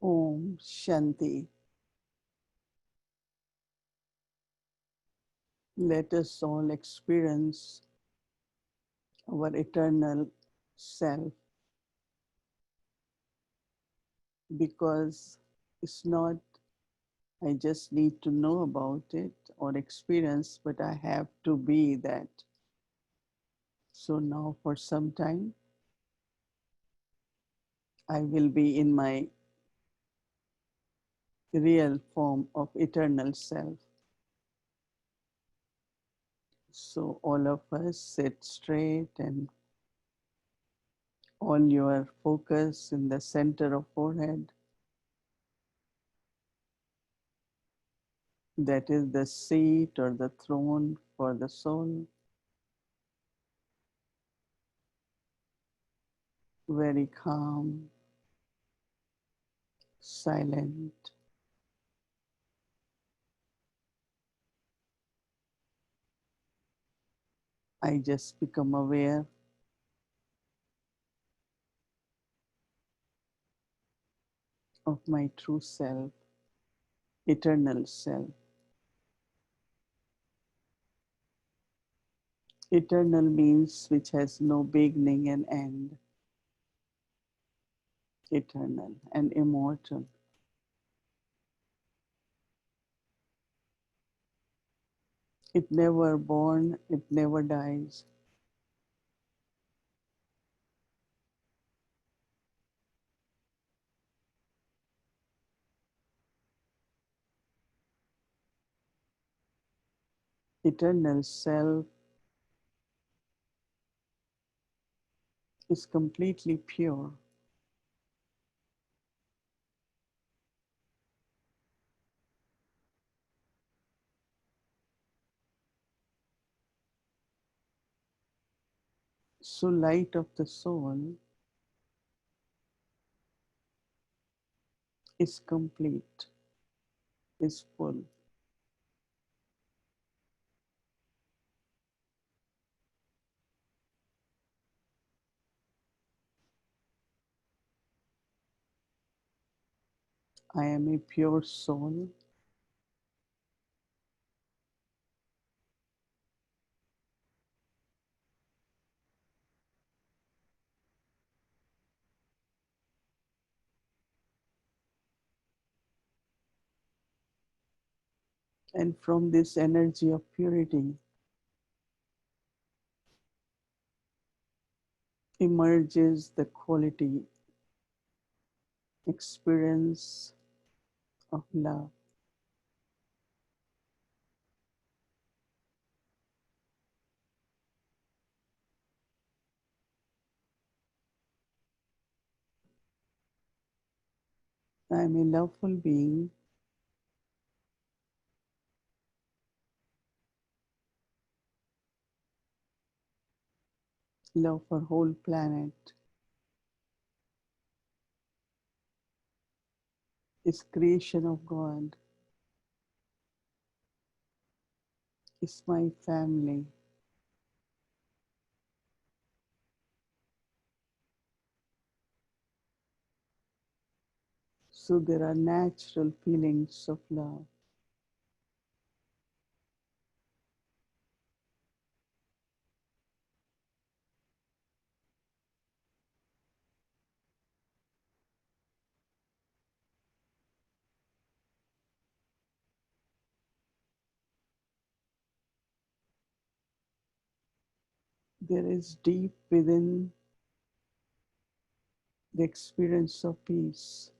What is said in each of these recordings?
Om Shanti. Let us all experience our eternal self because it's not, I just need to know about it or experience, but I have to be that. So now for some time, I will be in my real form of eternal self. So all of us sit straight and all your focus in the center of forehead. That is the seat or the throne for the soul. Very calm, silent. I just become aware of my true self, eternal self. Eternal means which has no beginning and end. Eternal and immortal. It never born, it never dies. Eternal self is completely pure. So light of the soul is complete, is full. I am a pure soul. And from this energy of purity emerges the quality, experience of love. I am a loveful being, love for whole planet, is creation of God, is my family. So there are natural feelings of love. There is deep within the experience of peace.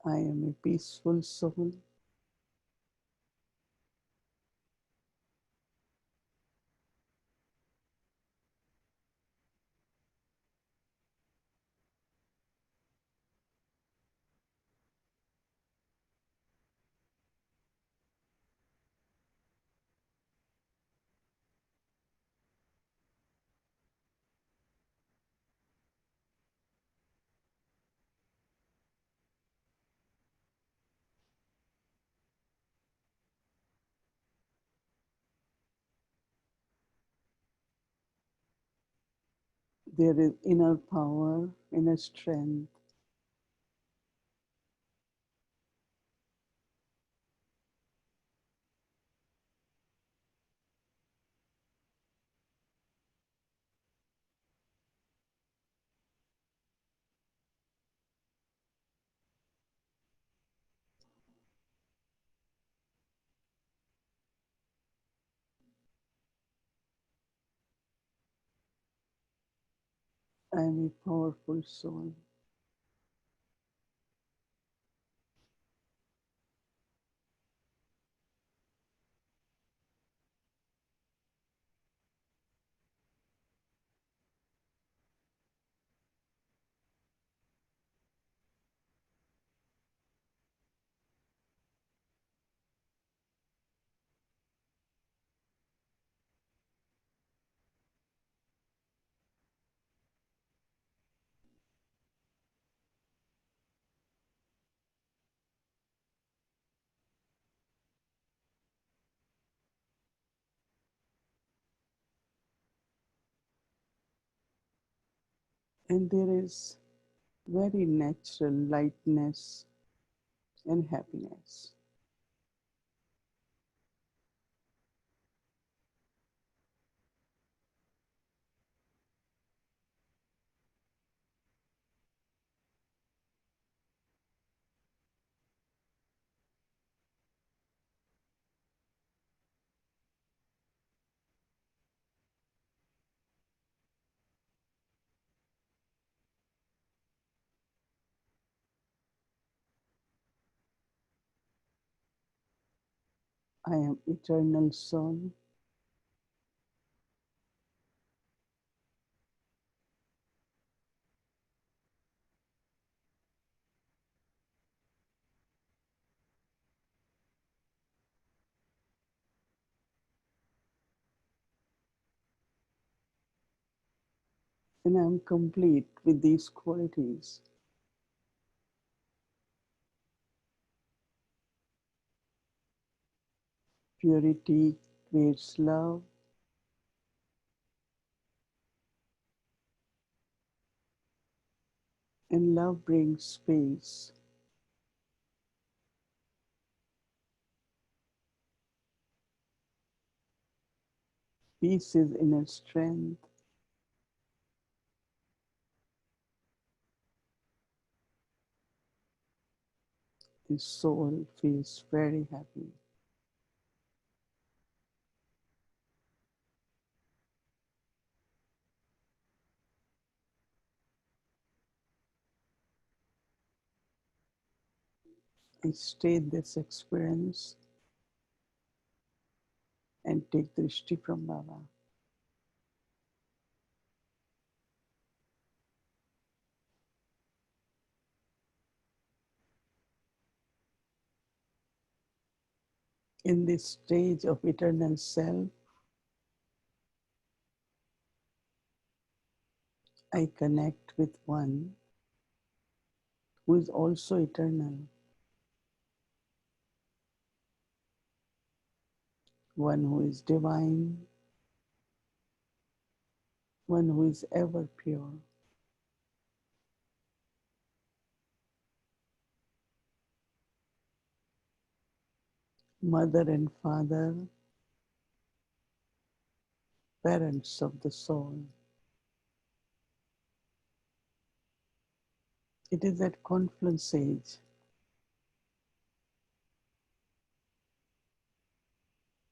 I am a peaceful soul. There is inner power, inner strength, I am a powerful soul. And there is very natural lightness and happiness. I am eternal soul. And I am complete with these qualities. Purity creates love, and love brings peace. Peace is inner strength. The soul feels very happy. I state this experience and take drishti from Baba. In this stage of eternal self, I connect with one who is also eternal, one who is divine, one who is ever pure. Mother and father, parents of the soul. It is at confluence age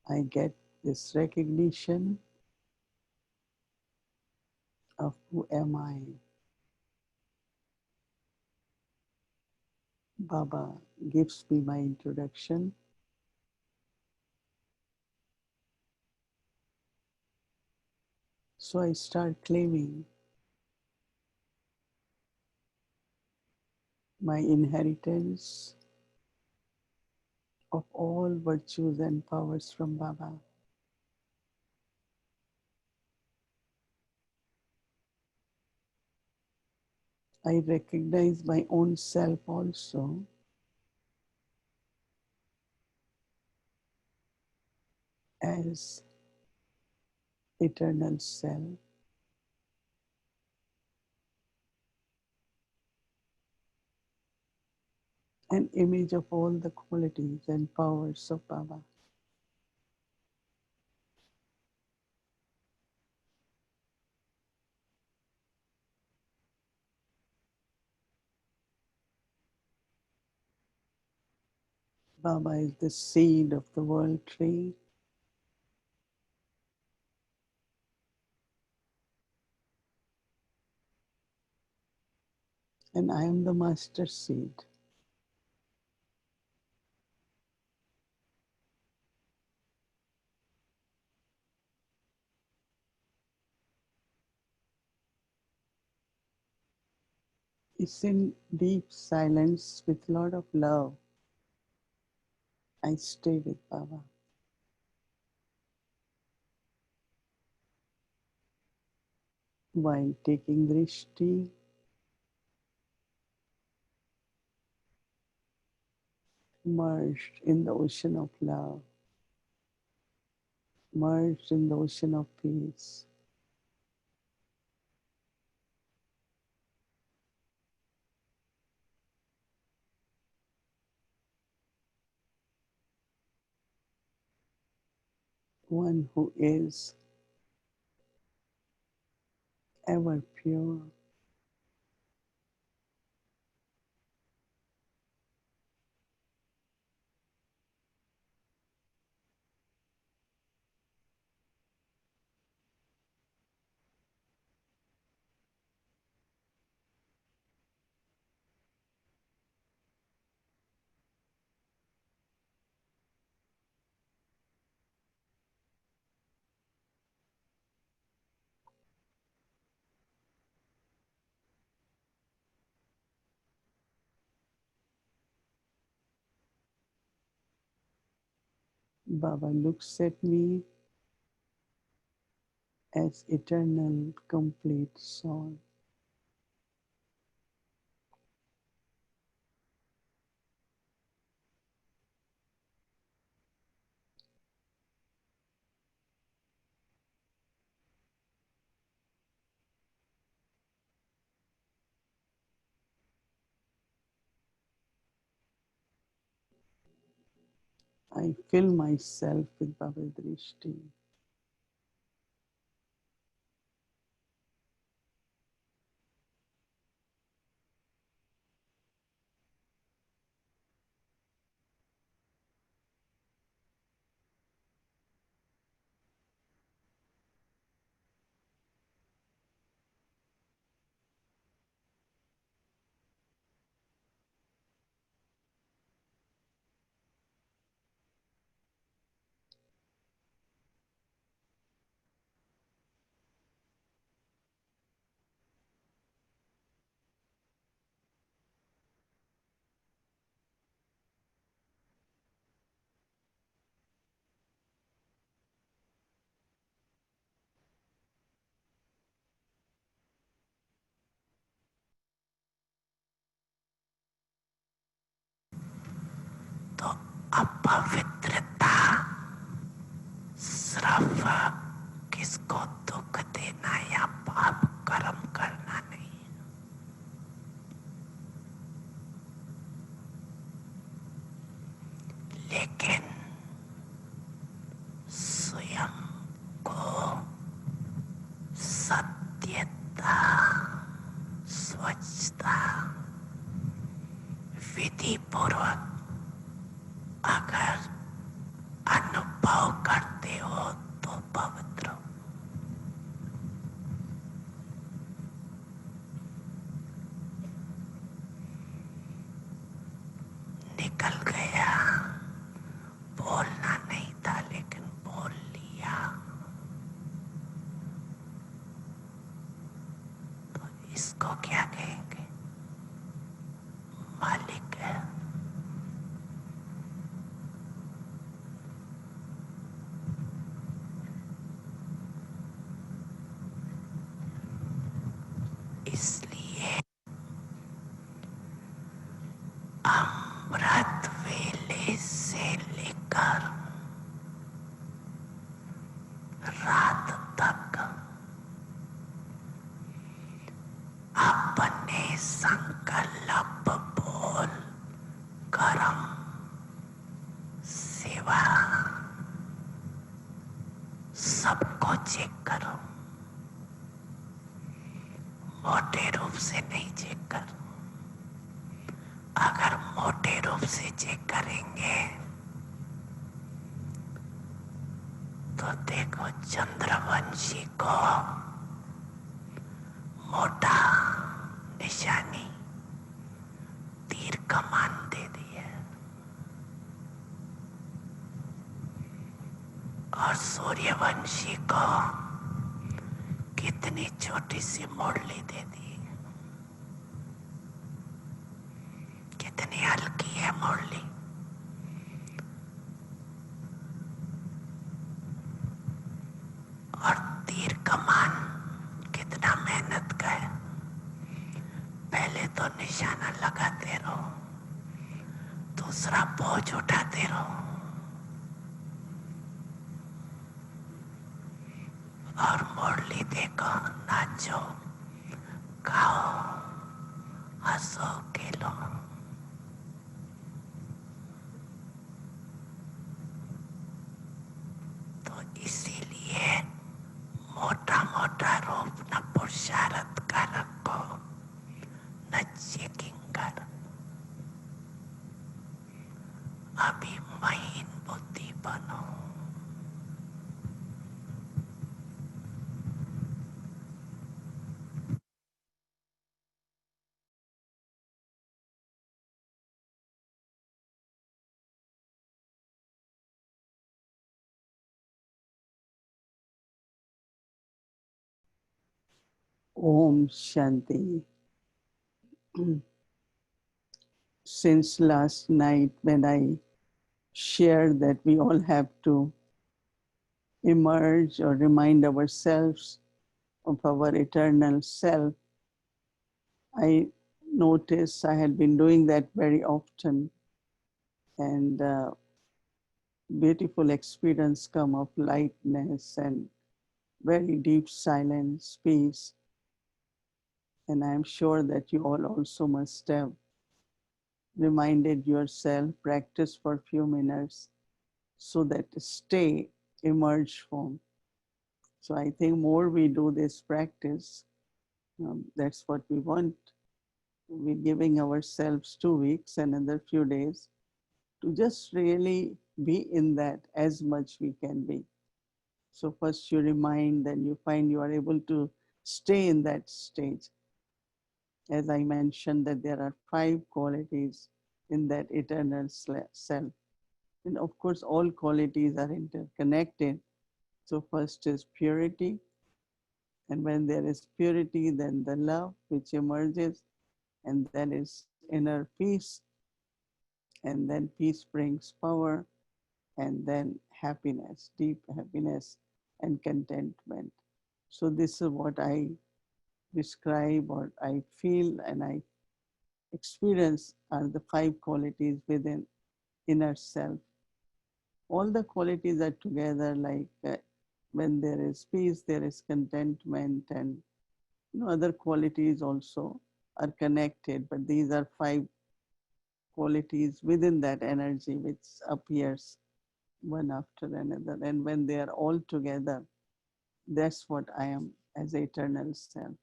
I get this recognition of who am I. Baba gives me my introduction, so I start claiming my inheritance of all virtues and powers from Baba. I recognize my own self also as eternal self, an image of all the qualities and powers of Baba. Baba is the seed of the world tree, and I am the master seed. It's in deep silence with a lot of love I stay with Baba. While taking drishti, merged in the ocean of love, merged in the ocean of peace. One who is ever pure, Baba looks at me as eternal, complete soul. I fill myself with Baba Drishti. तो अपवित्रता सिर्फ किसको दुख देना या पाप कर्म करना नहीं, लेकिन स्वयं को सत्यता, स्वच्छता, विधि पूर्वक अगर अनुभव करते हो तो पवित्र हो। निकल गया, बोलना नहीं था लेकिन बोल लिया, तो इसको क्या कहेंगे? मालिक है। इसलिए अमृत वेले से लेकर रात तक अपने संकल्प बोल मोटे रूप से नहीं चेक कर। अगर मोटे रूप से चेक करेंगे तो देखो चंद्रवंशी को मोटा निशानी तीर कमान दे दी है और सूर्यवंशी को कितनी छोटी सी मुरली दे दी, कितनी हल्की है मुरली। और तीर कमान कितना मेहनत का है। पहले तो निशाना लगाते रहो, दूसरा बोझ उठाते रहो और मुरली देखो, नाचो, गाओ, हंसो, खेलो। तो इसीलिए मोटा मोटा रूप न पुरुषार्थ का रखो, न चेकिंग कर। अभी महीन बुद्धि बनो। Om Shanti. Since last night, when I shared that we all have to emerge or remind ourselves of our eternal self, I noticed I had been doing that very often, and beautiful experience come of lightness and very deep silence, peace. And I'm sure that you all also must have reminded yourself, practice for a few minutes so that stay emerge from. So I think more we do this practice, that's what we want. We're giving ourselves 2 weeks, another few days to just really be in that as much we can be. So first you remind, then you find you are able to stay in that stage. As I mentioned that there are 5 qualities in that eternal self. And of course, all qualities are interconnected. So first is purity. And when there is purity, then the love which emerges, and then is inner peace. And then peace brings power, and then happiness, deep happiness and contentment. So this is what I describe or I feel and I experience are the 5 qualities within inner self. All the qualities are together, like when there is peace, there is contentment, and other qualities also are connected, but these are 5 qualities within that energy which appears one after another. And when they are all together, that's what I am as eternal self.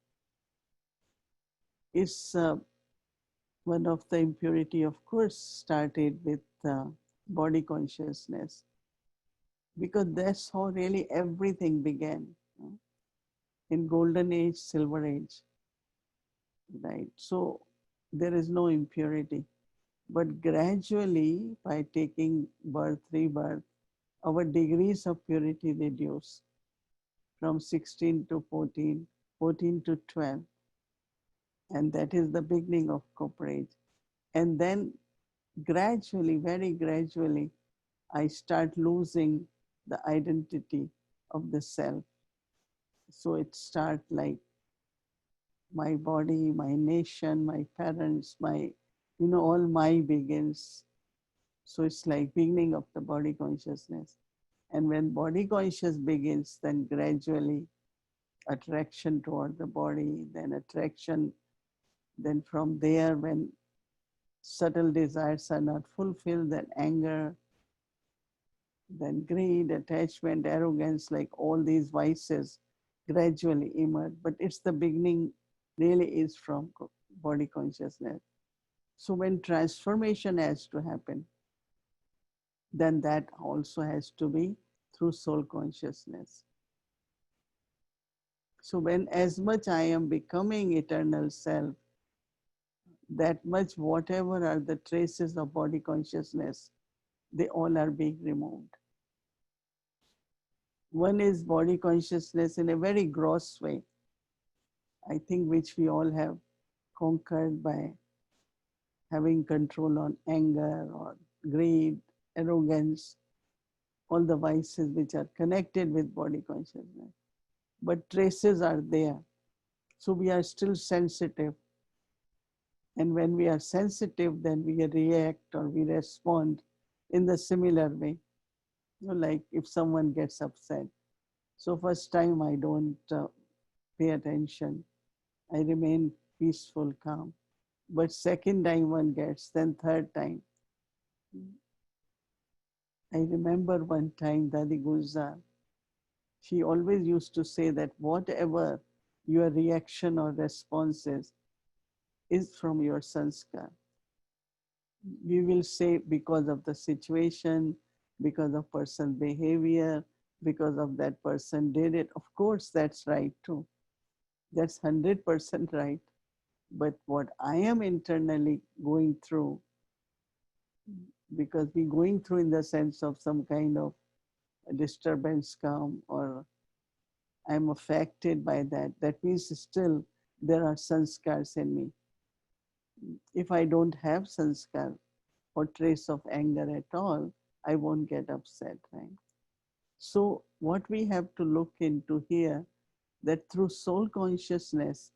Is one of the impurity, of course, started with body consciousness, because that's how really everything began, in golden age, silver age, right? So there is no impurity. But gradually, by taking birth, rebirth, our degrees of purity reduce from 16 to 14, 14 to 12. And that is the beginning of cooperage. And then gradually, very gradually, I start losing the identity of the self. So it starts like my body, my nation, my parents, my, all my begins. So it's like beginning of the body consciousness. And when body conscious begins, then gradually attraction toward the body, then attraction, then from there, when subtle desires are not fulfilled, then anger, then greed, attachment, arrogance, like all these vices gradually emerge. But it's the beginning really is from body consciousness. So when transformation has to happen, then that also has to be through soul consciousness. So when as much I am becoming eternal self, that much whatever are the traces of body consciousness, they all are being removed. One is body consciousness in a very gross way, I think, which we all have conquered by having control on anger or greed, arrogance, all the vices which are connected with body consciousness. But traces are there. So we are still sensitive. And when we are sensitive, then we react or we respond in the similar way. You know, like if someone gets upset. So first time I don't pay attention. I remain peaceful, calm. But second time one gets, then third time. I remember one time Dadi Gulzar, she always used to say that whatever your reaction or response is from your sanskar. We will say because of the situation, because of person's behavior, because of that person did it. Of course, that's right too. That's 100% right. But what I am internally going through, because we going through in the sense of some kind of disturbance come or I'm affected by that, that means still there are sanskars in me. If I don't have sanskar or trace of anger at all, I won't get upset, right? So what we have to look into here, that through soul consciousness,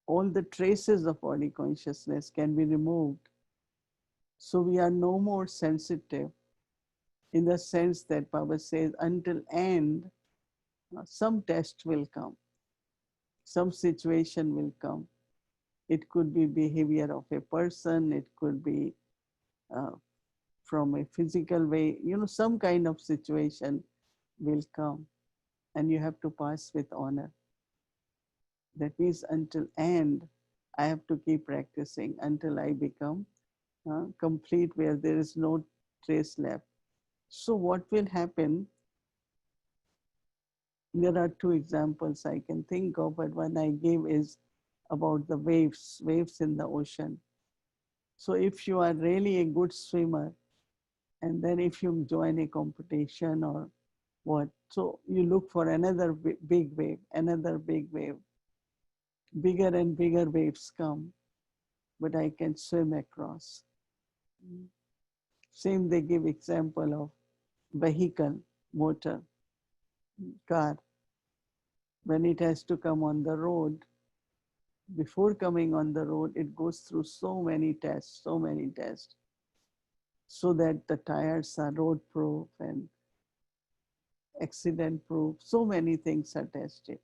all the traces of body consciousness can be removed. So we are no more sensitive in the sense that Baba says, until end, some test will come, some situation will come. It could be behavior of a person, it could be uh, from a physical way, some kind of situation will come and you have to pass with honor. That means until end, I have to keep practicing until I become complete where there is no trace left. So what will happen? There are two examples I can think of, but one I gave is about the waves in the ocean. So if you are really a good swimmer, and then if you join a competition or what, so you look for another big wave, another big wave, bigger and bigger waves come, but I can swim across. Same they give example of vehicle, motor, car. When it has to come on the road, before coming on the road, it goes through so many tests, so that the tires are road proof and accident proof. So many things are tested.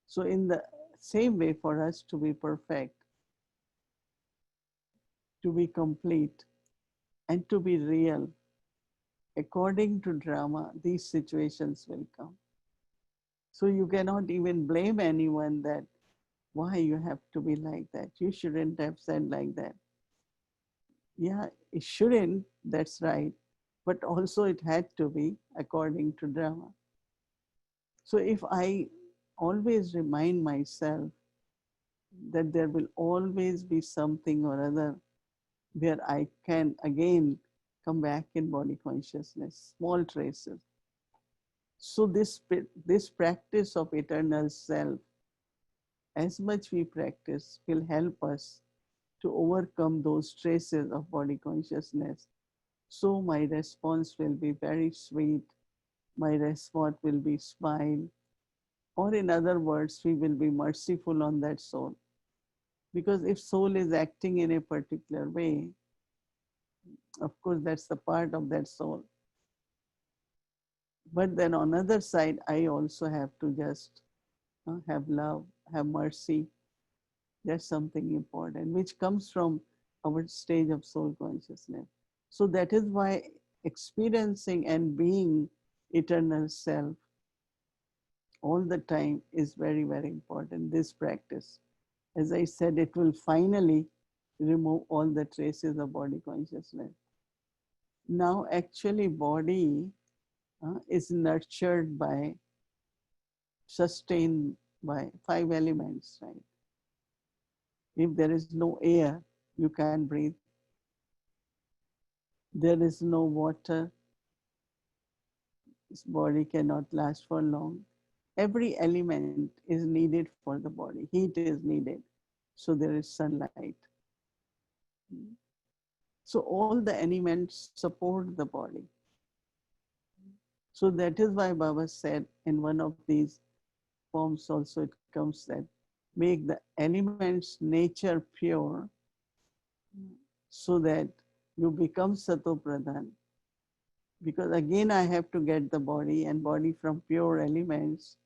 So in the same way, for us to be perfect, to be complete, and to be real, according to drama, these situations will come. So you cannot even blame anyone that why you have to be like that. You shouldn't have said like that. Yeah, it shouldn't, that's right. But also it had to be according to drama. So if I always remind myself that there will always be something or other where I can again come back in body consciousness, small traces. So this practice of eternal self, as much we practice, will help us to overcome those traces of body consciousness. So my response will be very sweet. My response will be smile. Or in other words, we will be merciful on that soul. Because if soul is acting in a particular way, of course, that's the part of that soul. But then on the other side, I also have to just have love, have mercy. That's something important, which comes from our stage of soul consciousness. So that is why experiencing and being eternal self all the time is very, very important, this practice. As I said, it will finally remove all the traces of body consciousness. Now, actually, body is nurtured by, sustained by five elements, right? If there is no air, you can't breathe. There is no water, this body cannot last for long. Every element is needed for the body. Heat is needed. So there is sunlight. So all the elements support the body. So that is why Baba said in one of these poems also it comes that make the elements nature pure so that you become Sato Pradhan. Because again I have to get the body and body from pure elements.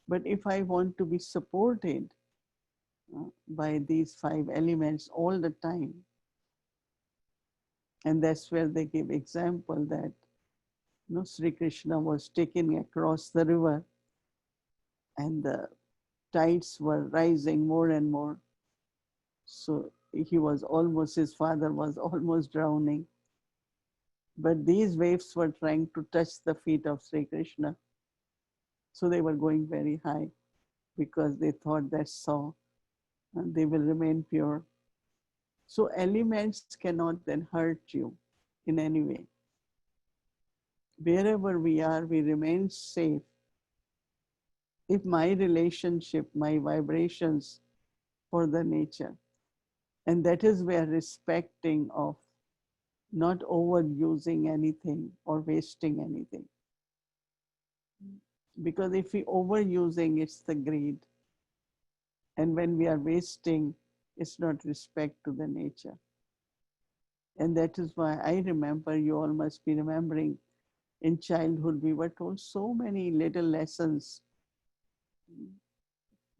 But if I want to be supported by these five elements all the time, and that's where they give example that Sri Krishna was taken across the river and the tides were rising more and more. So he was almost, his father was almost drowning. But these waves were trying to touch the feet of Sri Krishna. So they were going very high because they thought that so they will remain pure. So elements cannot then hurt you in any way. Wherever we are, we remain safe. If my relationship, my vibrations for the nature, and that is where respecting of not overusing anything or wasting anything. Because if we overusing, it's the greed. And when we are wasting, it's not respect to the nature. And that is why I remember, you all must be remembering, in childhood we were told so many little lessons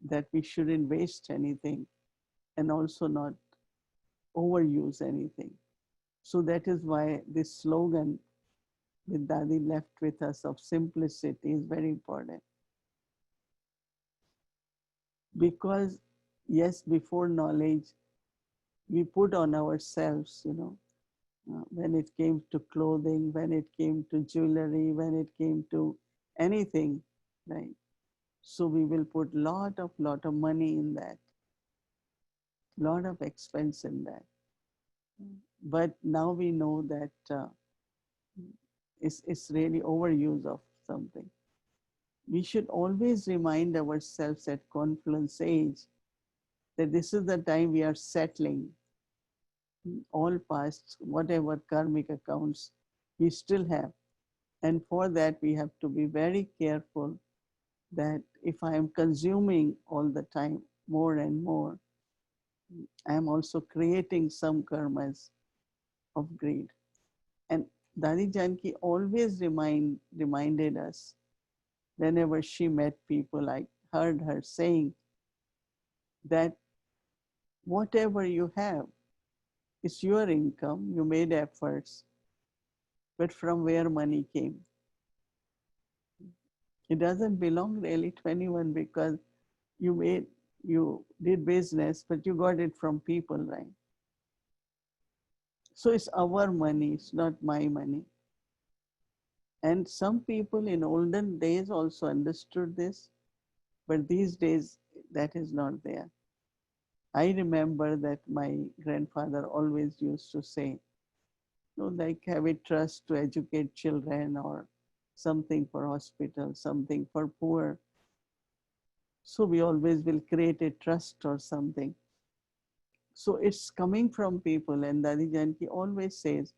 that we shouldn't waste anything and also not overuse anything. So that is why this slogan with Dadi left with us of simplicity is very important. Because yes, before knowledge, we put on ourselves, when it came to clothing, when it came to jewelry, when it came to anything, right? So we will put lot of money in that, lot of expense in that. But now we know that it's really overuse of something. We should always remind ourselves at confluence age that this is the time we are settling all past, whatever karmic accounts we still have. And for that, we have to be very careful that if I am consuming all the time more and more, I am also creating some karmas of greed. And Dadi Janki always reminded us whenever she met people, I heard her saying that whatever you have is your income, you made efforts, but from where money came. It doesn't belong really to anyone because you did business, but you got it from people, right? So it's our money, it's not my money. And some people in olden days also understood this, but these days that is not there. I remember that my grandfather always used to say, like have a trust to educate children or something for hospital, something for poor. So we always will create a trust or something. So it's coming from people, and Dadi Janki always says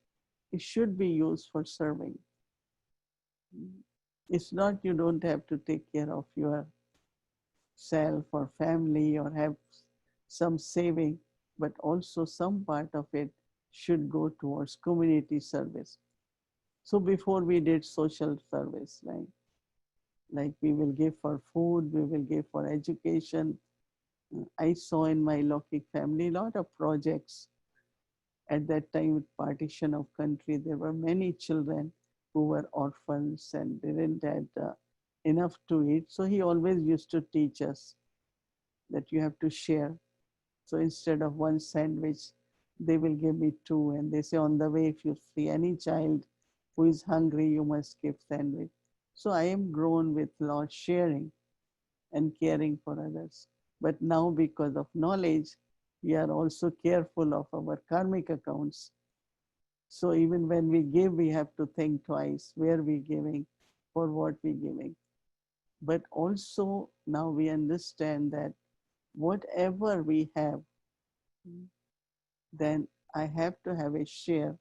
it should be used for serving. It's not you don't have to take care of yourself or family or have some saving, but also some part of it should go towards community service. So before we did social service, right? Like we will give for food, we will give for education. I saw in my Lokik family a lot of projects. At that time, with partition of country, there were many children who were orphans and didn't have enough to eat. So he always used to teach us that you have to share. So instead of one sandwich, they will give me two. And they say, on the way, if you see any child who is hungry, you must give sandwich. So I am grown with lot sharing and caring for others. But now, because of knowledge, we are also careful of our karmic accounts. So even when we give, we have to think twice where we giving, for what we giving. But also now we understand that whatever we have, then I have to have a share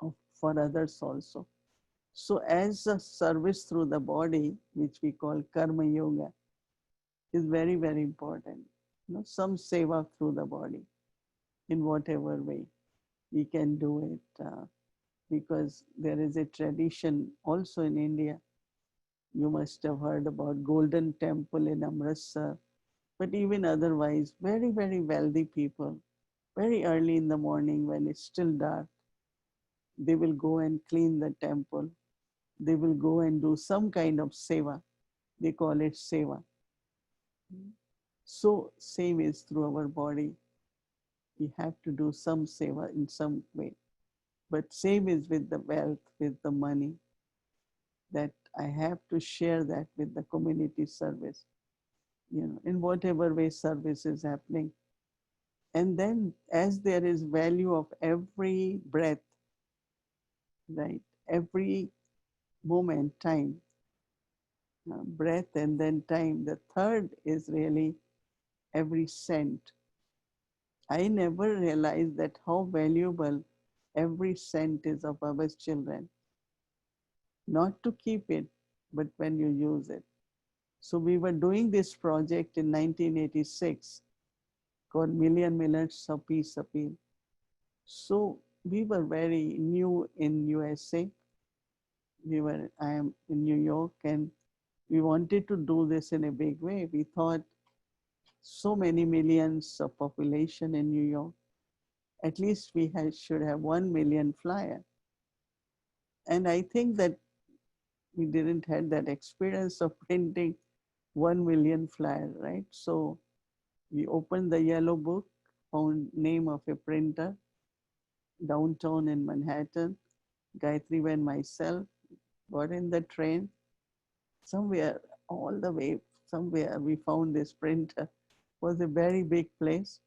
of, for others also. So as a service through the body, which we call karma yoga, is very, very important. Some seva through the body in whatever way we can do it, because there is a tradition also in India. You must have heard about Golden Temple in Amritsar, but even otherwise, very, very wealthy people, very early in the morning when it's still dark, they will go and clean the temple. They will go and do some kind of seva. They call it seva. So same is through our body. We have to do some seva in some way. But same is with the wealth, with the money, that I have to share that with the community service, in whatever way service is happening. And then as there is value of every breath, right? Every moment, time, breath and then time. The third is really every cent. I never realized that how valuable every cent is of our children. Not to keep it, but when you use it. So we were doing this project in 1986 called Million Millets of Peace Appeal. So we were very new in USA. I am in New York, and we wanted to do this in a big way. We thought so many millions of population in New York, at least should have 1 million flyer. And I think that we didn't have that experience of printing 1 million flyer, right? So we opened the yellow book, found name of a printer downtown in Manhattan. Gayatri and myself got in the train. Somewhere, all the way, somewhere we found this printer. It was a very big place.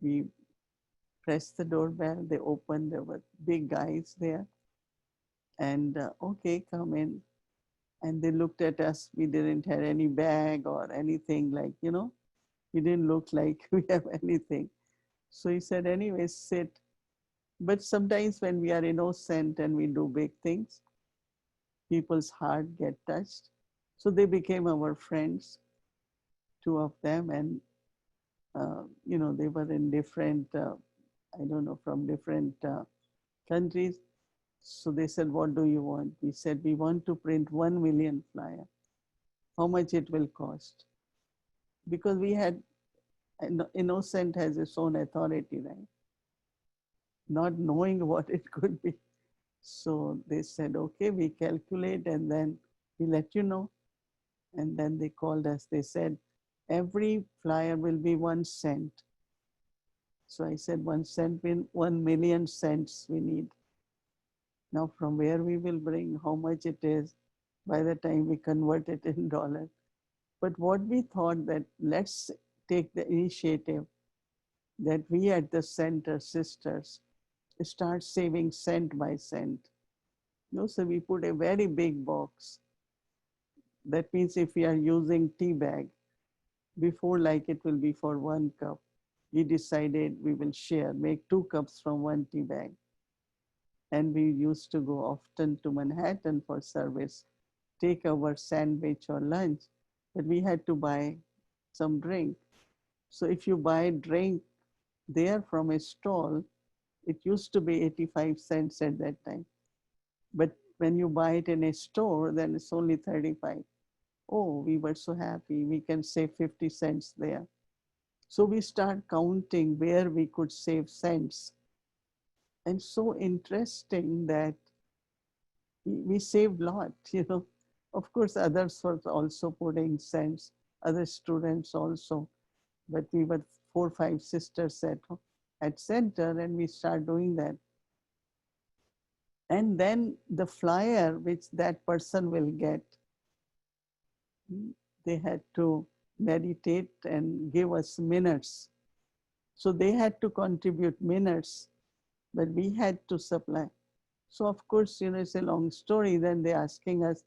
We pressed the doorbell. They opened. There were big guys there. And okay, come in. And they looked at us. We didn't have any bag or anything we didn't look like we have anything. So he said, anyway, sit. But sometimes when we are innocent and we do big things, people's heart get touched. So they became our friends, two of them. And, they were in different, I don't know, from different countries. So they said, what do you want? We said, we want to print 1 million flyer. How much it will cost? Because we had, innocent has its own authority, right? Not knowing what it could be. So they said, okay, we calculate and then we let you know. And then they called us. They said, every flyer will be 1 cent. So I said, 1 cent, 1 million cents we need. Now, from where we will bring, how much it is, by the time we convert it in dollars. But what we thought that let's take the initiative that we at the center sisters start saving cent by cent. So we put a very big box. That means if we are using tea bag, before like it will be for 1 cup, we decided we will share, make 2 cups from 1 tea bag. And we used to go often to Manhattan for service, take our sandwich or lunch, but we had to buy some drink. So if you buy drink there from a stall, it used to be 85 cents at that time. But when you buy it in a store, then it's only 35. Oh, we were so happy. We can save 50 cents there. So we start counting where we could save cents. And so interesting that we saved a lot, Of course, others were also putting cents, other students also, but we were four, five sisters at center, and we start doing that. And then the flyer which that person will get, they had to meditate and give us minutes. So they had to contribute minutes, but we had to supply. So of course, it's a long story. Then they're asking us,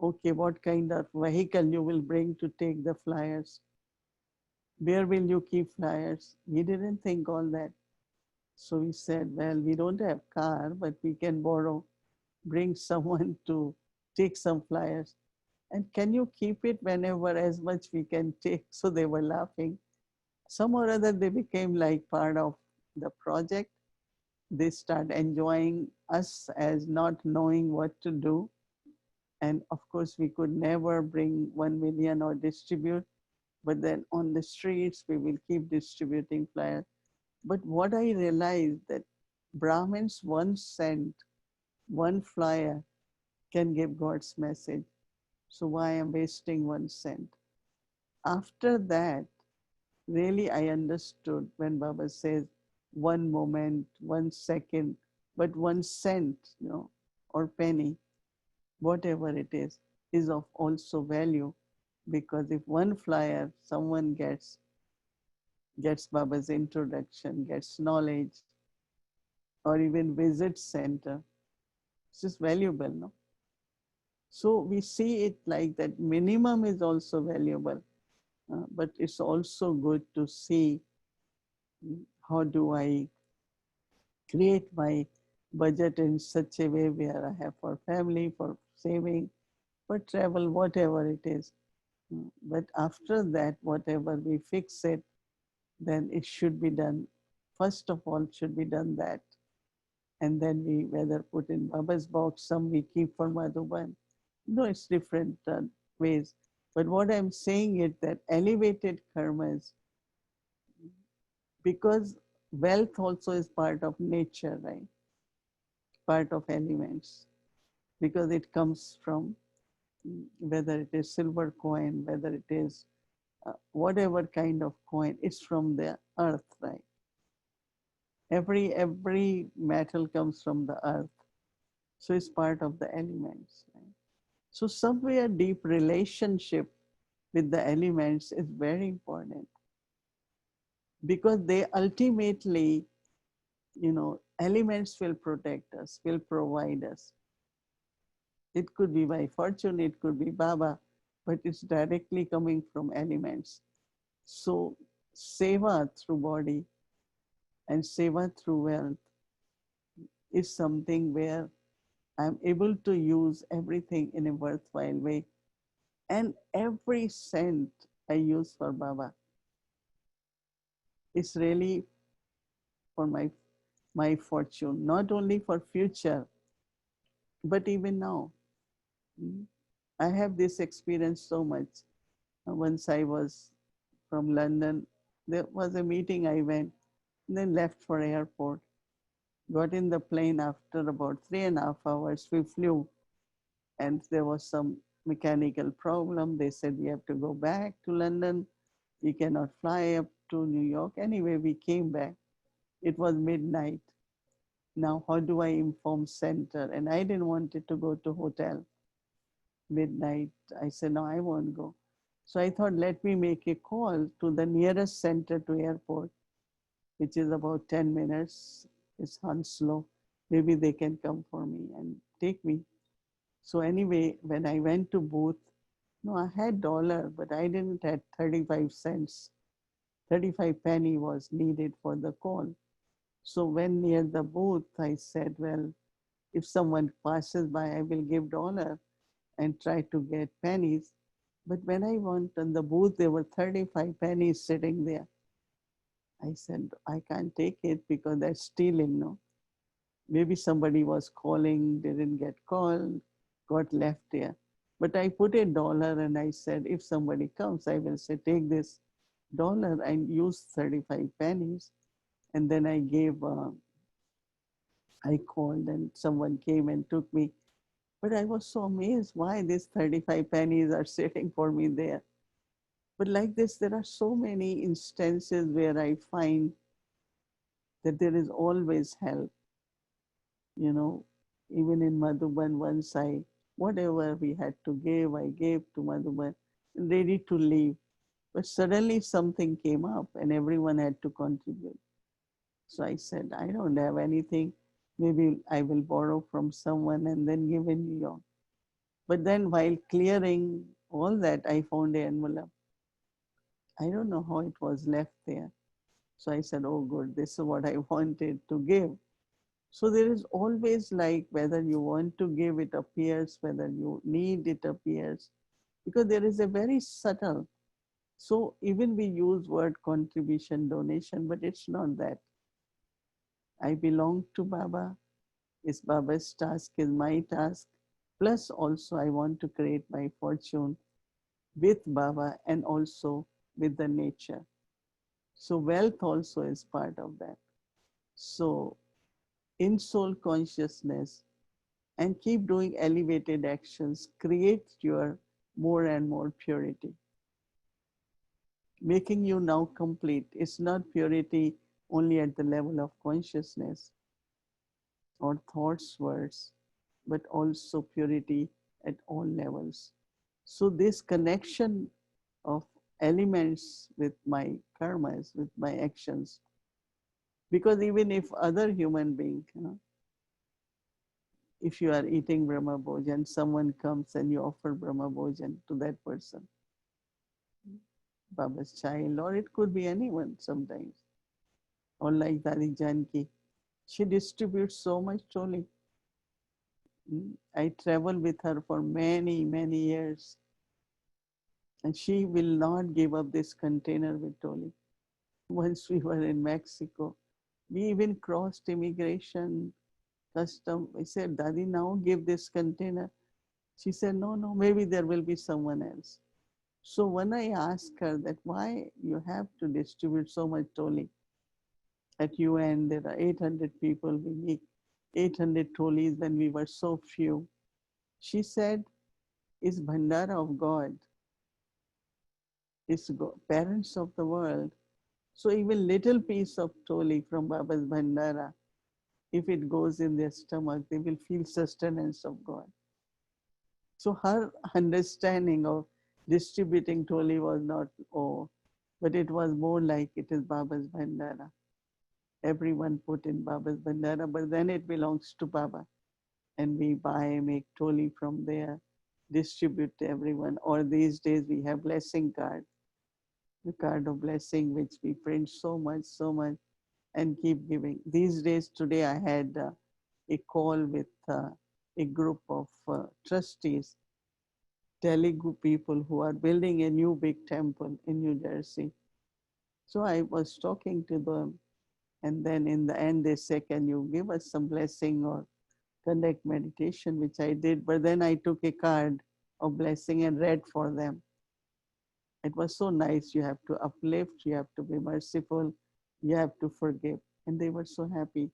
okay, what kind of vehicle you will bring to take the flyers? Where will you keep flyers? We didn't think all that. So we said, well, we don't have car, but we can borrow, bring someone to take some flyers. And can you keep it whenever as much we can take? So they were laughing. Some or other, they became like part of the project. They start enjoying us as not knowing what to do. And of course, we could never bring 1 million or distribute, but then on the streets, we will keep distributing flyers. But what I realized that Brahmins 1 cent, one flyer can give God's message. So why am I wasting 1 cent? After that, really I understood when Baba says 1 moment, 1 second, but 1 cent, or penny, whatever it is of also value. Because if one flyer someone gets Baba's introduction, gets knowledge, or even visits center, it's just valuable, no? So we see it like that minimum is also valuable, but it's also good to see how do I create my budget in such a way where I have for family, for saving, for travel, whatever it is. But after that, whatever we fix it, then it should be done. First of all, should be done that. And then we whether put in Baba's box, some we keep for Madhuban. No, it's different ways. But what I'm saying is that elevated karmas, because wealth also is part of nature, right? Part of elements, because it comes from whether it is silver coin, whether it is whatever kind of coin, it's from the earth, right? Every metal comes from the earth, so it's part of the elements, right? So somewhere deep relationship with the elements is very important, because they ultimately, elements will protect us, will provide us. It could be by fortune, it could be Baba, but it's directly coming from elements. So seva through body and seva through wealth is something where I'm able to use everything in a worthwhile way. And every cent I use for Baba is really for my fortune, not only for future, but even now. Mm. I have this experience so much. Once I was from London, there was a meeting I went, then left for airport, got in the plane after about 3.5 hours. We flew, and there was some mechanical problem. They said we have to go back to London. We cannot fly up to New York. Anyway, we came back. It was midnight. Now, how do I inform center? And I didn't want it to go to hotel midnight. I said, no, I won't go. So I thought, let me make a call to the nearest center to airport, which is about 10 minutes. It's Hounslow. Maybe they can come for me and take me. So anyway, when I went to booth, no, I had dollar, but I didn't have 35 cents. 35 penny was needed for the call. So when near the booth, I said, well, if someone passes by, I will give dollar and try to get pennies. But when I went on the booth, there were 35 pennies sitting there. I said, I can't take it because that's stealing, no? Maybe somebody was calling, didn't get called, got left there. But I put a dollar and I said, if somebody comes, I will say, take this dollar and use 35 pennies. And then I called and someone came and took me. But I was so amazed why these 35 pennies are sitting for me there. But like this, there are so many instances where I find that there is always help, you know. Even in Madhuban, once whatever we had to give, I gave to Madhuban, ready to leave. But suddenly something came up and everyone had to contribute. So I said, I don't have anything. Maybe I will borrow from someone and then give in New York. But then while clearing all that, I found an envelope. I don't know how it was left there. So I said, oh, good, this is what I wanted to give. So there is always like whether you want to give, it appears, whether you need, it appears, because there is a very subtle. So even we use word contribution, donation, but it's not that. I belong to Baba. Is Baba's task, is my task. Plus also I want to create my fortune with Baba and also with the nature. So wealth also is part of that. So in soul consciousness and keep doing elevated actions, create your more and more purity, making you now complete. It's not purity only at the level of consciousness or thoughts, words, but also purity at all levels. So this connection of elements with my karmas, with my actions, because even if other human being, if you are eating Brahma Bhojan, someone comes and you offer Brahma Bhojan to that person, Baba's child, or it could be anyone sometimes, or like Dadi Janki, she distributes so much truly. I travel with her for many, many years, and she will not give up this container with Toli. Once we were in Mexico, we even crossed immigration custom. I said, Dadi, now give this container. She said, no, no, maybe there will be someone else. So when I asked her that why you have to distribute so much Toli at UN, there are 800 people, we need 800 Tolis when we were so few. She said, it's Bhandara of God, it's parents of the world. So even little piece of Toli from Baba's Bhandara, if it goes in their stomach, they will feel sustenance of God. So her understanding of distributing Toli was not, oh, but it was more like it is Baba's Bhandara. Everyone put in Baba's Bhandara, but then it belongs to Baba. And we buy, make Toli from there, distribute to everyone. Or these days we have blessing card, the card of blessing, which we print so much, and keep giving. These days, today I had a call with a group of trustees, Telugu people who are building a new big temple in New Jersey. So I was talking to them, and then in the end, they say, can you give us some blessing or conduct meditation, which I did. But then I took a card of blessing and read for them. It was so nice. You have to uplift, you have to be merciful, you have to forgive. And they were so happy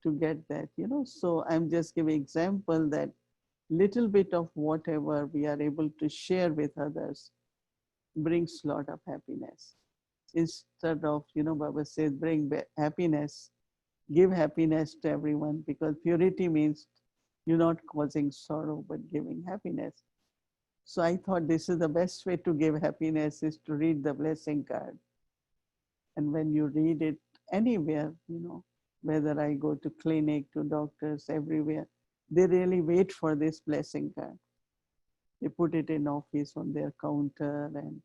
to get that. So I'm just giving example that little bit of whatever we are able to share with others brings lot of happiness. Instead of, Baba says, bring happiness, give happiness to everyone, because purity means you're not causing sorrow, but giving happiness. So I thought this is the best way to give happiness is to read the blessing card. And when you read it anywhere, whether I go to clinic, to doctors, everywhere, they really wait for this blessing card. They put it in office on their counter and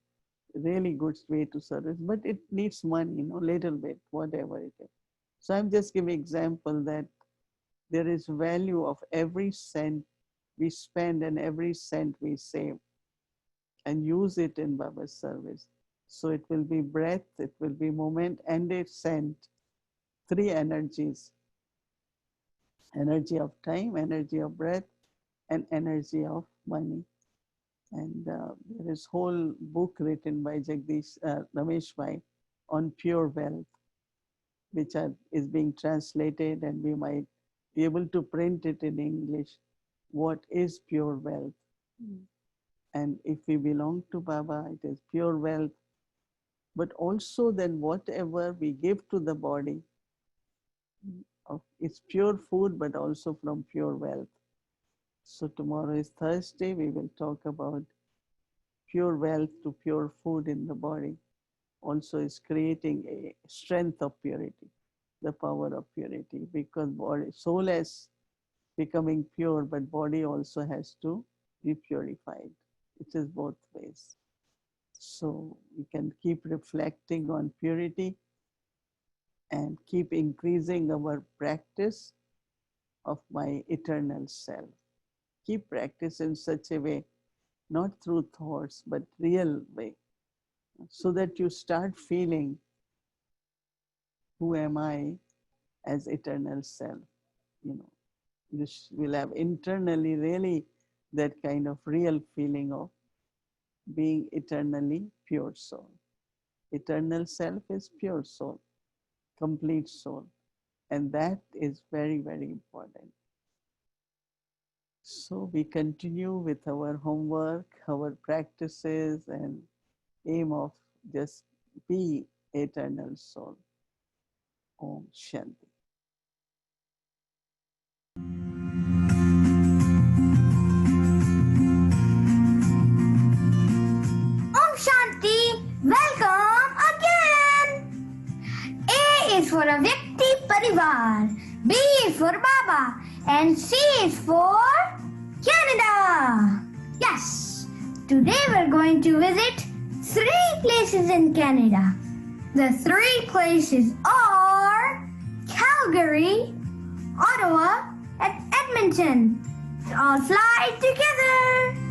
really good way to service, but it needs money, little bit, whatever it is. So I'm just giving example that there is value of every cent we spend and every cent we save and use it in Baba's service. So it will be breath, it will be moment, and a cent. Three energies: energy of time, energy of breath, and energy of money. And there is whole book written by Jagdish Ramesh Bhai on pure wealth, which is being translated, and we might be able to print it in English. what is pure wealth. And if we belong to Baba, it is pure wealth. But also, then whatever we give to the body, it's pure food, but also from pure wealth. So, tomorrow is Thursday. We will talk about pure wealth to pure food in the body. Also, is creating a strength of purity, the power of purity, because body, soul is becoming pure, but body also has to be purified. It is both ways. So we can keep reflecting on purity and keep increasing our practice of my eternal self. Keep practice in such a way, not through thoughts, but real way, so that you start feeling, who am I as eternal self? You know, you will have internally really that kind of real feeling of being eternally pure soul. Eternal self is pure soul, complete soul. And that is very, very important. So we continue with our homework, our practices, and aim of just be eternal soul. Om Shanti. Om Shanti, welcome again. A is for a Vyakti Parivar, B is for Baba, and C is for Canada. Yes, today we're going to visit 3 places in Canada. The 3 places are Calgary, Ottawa, and Edmonton. Let's all fly together.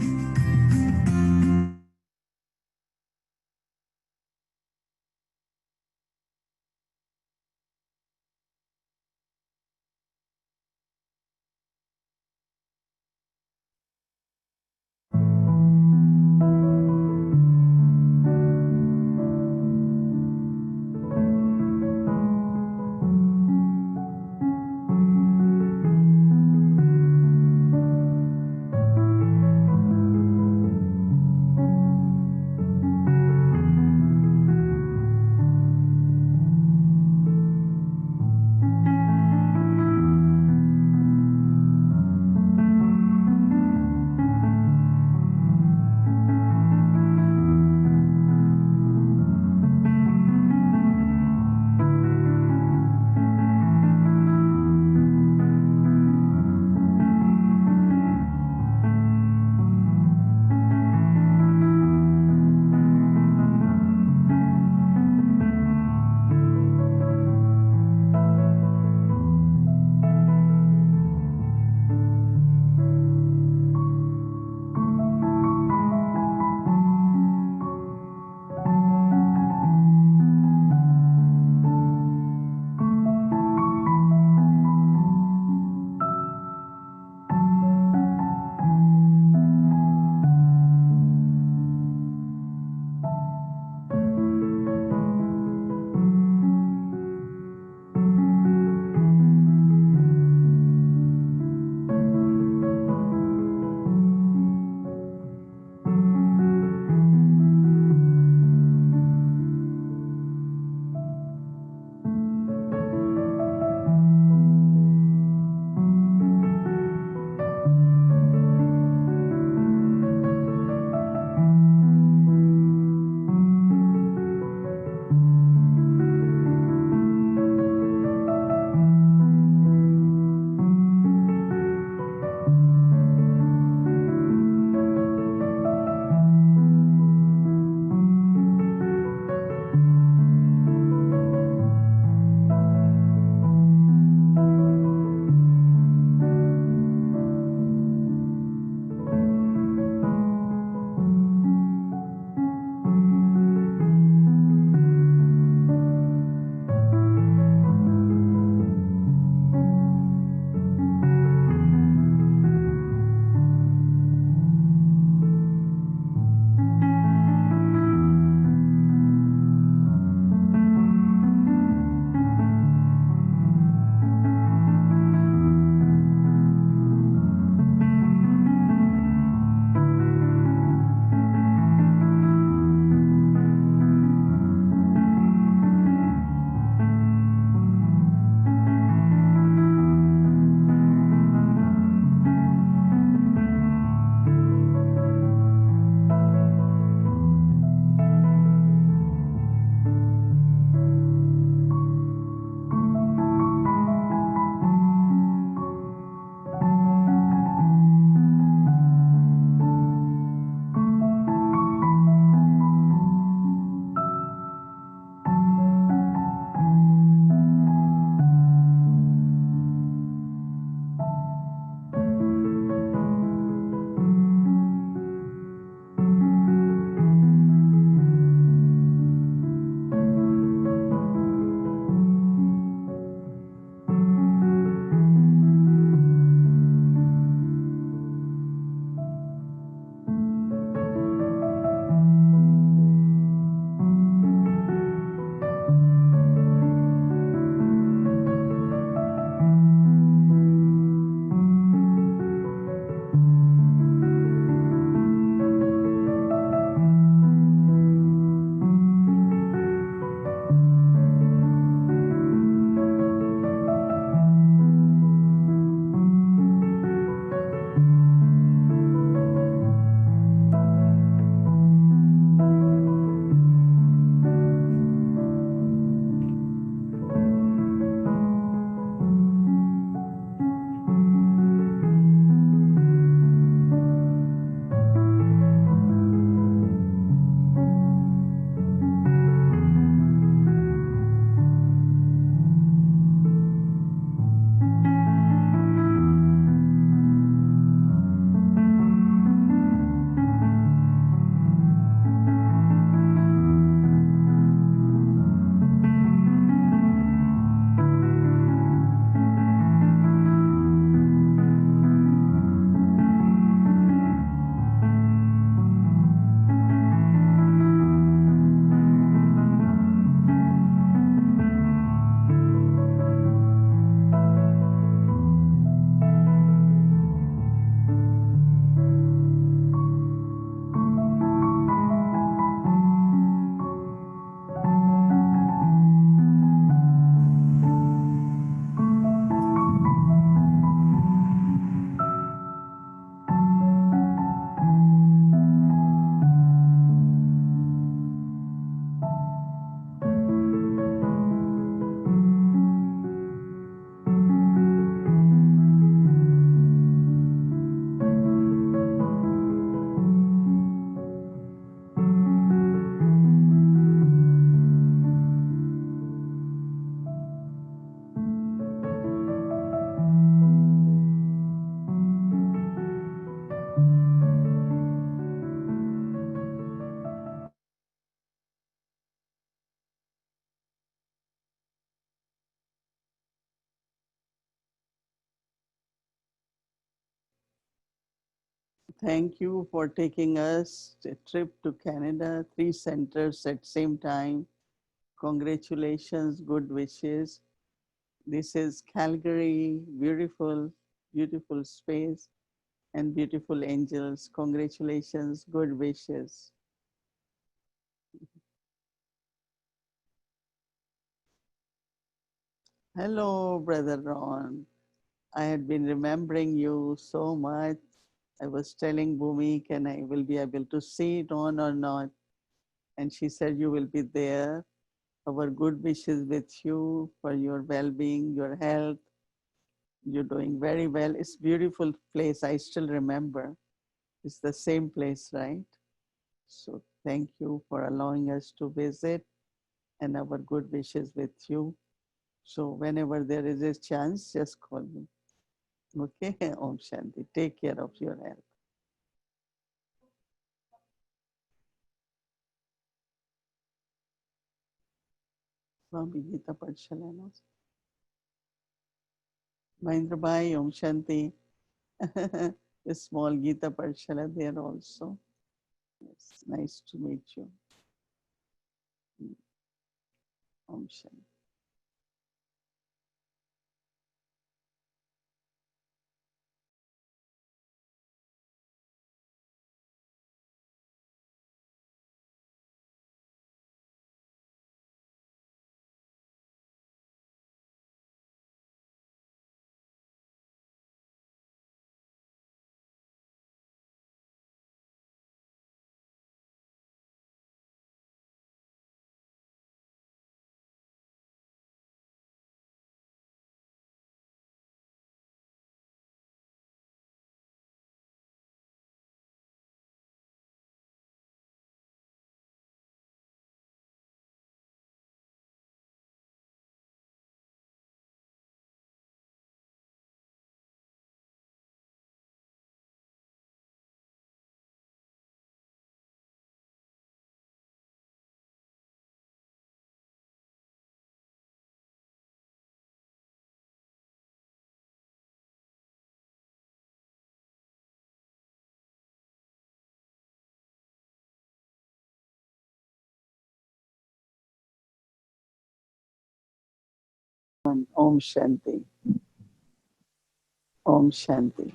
Thank you for taking us a trip to Canada, 3 centers at same time. Congratulations, good wishes. This is Calgary, beautiful, beautiful space and beautiful angels. Congratulations, good wishes. Hello, Brother Ron. I had been remembering you so much. I was telling Bhumi, can I will be able to see it on or not? And she said, you will be there. Our good wishes with you for your well-being, your health. You're doing very well. It's a beautiful place. I still remember. It's the same place, right? So thank you for allowing us to visit and our good wishes with you. So whenever there is a chance, just call me. Okay, Om Shanti. Take care of your health. Swami Gita Patshalana. Mahendra Bhai, Om Shanti. A small Gita Patshala there also. Yes, nice to meet you. Om Shanti. Om Shanti. Om Shanti.